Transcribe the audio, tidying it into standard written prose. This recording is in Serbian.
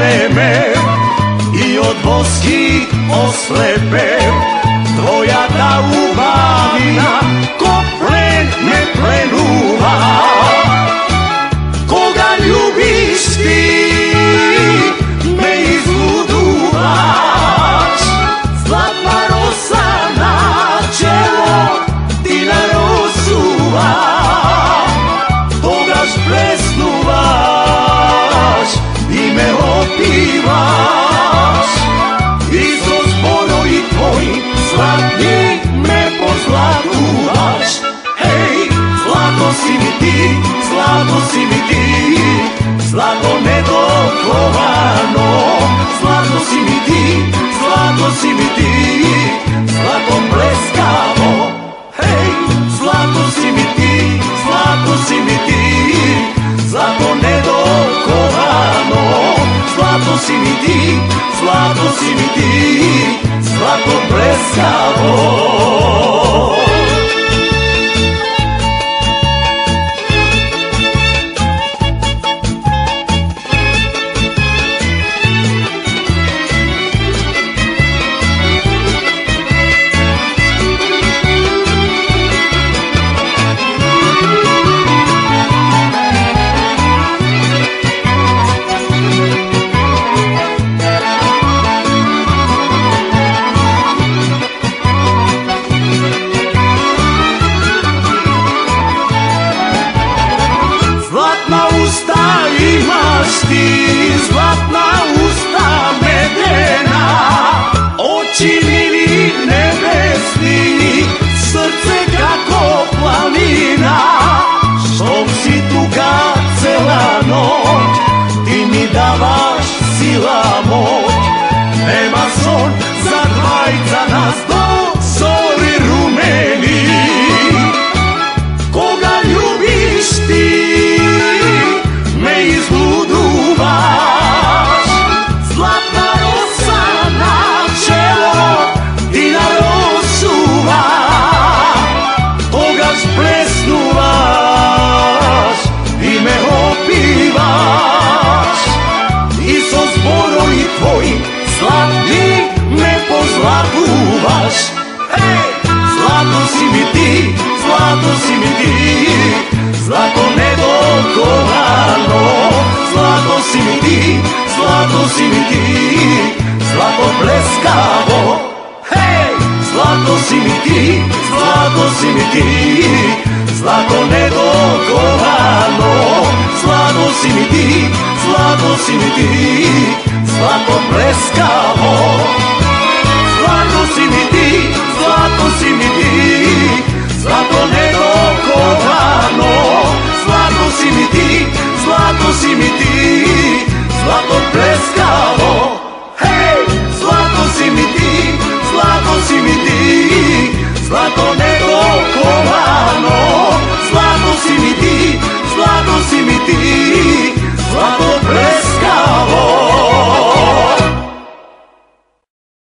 vreme i od boski oslepe. Tvoja ta ubavina ko plen me plenuva. Koga ljubiš ti me izluduvaš. Zlatna rosa na čelo ti narosuva. Togaš plesnuvaš i me opivaš. Isus Bono i tvoj zlatni me pozlatuvaš. Hej, zlato si mi ti, zlato si mi ti, zlato nedokovano. Zlato si mi ti, zlato si mi ti, zlato bleskavo. Hej, zlato si mi ti, zlato si mi ti, zlato nedokovano. Zlato si mi ti, zlato si mi ti, zlato bleskavo. Zlatna usta imaš ti, zlatna usta medena, oči mili nebesni, srce kako planina. Što si tuga cela noć, ti mi davaš sila moć. Nema son za dvajca nas do zori rumeni. Koga ljubiš ti me izluduvaš. Zlatna rosa na čelo ti narosuva. Togaš plesnuvaš i me opivaš. Isus Bono i tvoj zlatni me pozlatuvaš. Hej, zlato si mi ti, zlato si mi ti, zlato nedokovano. Zlato si mi ti, zlato si mi ti, zlato bleskavo. Hej, zlato si mi ti, zlato si mi ti, zlato nedokovano. Zlato si mi ti, zlato si mi ti, zlato bleskavo. Zlato si mi ti, zlato si mi ti, zlato nedokovano. Zlato si mi ti, zlato si mi ti, zlato bleskavo.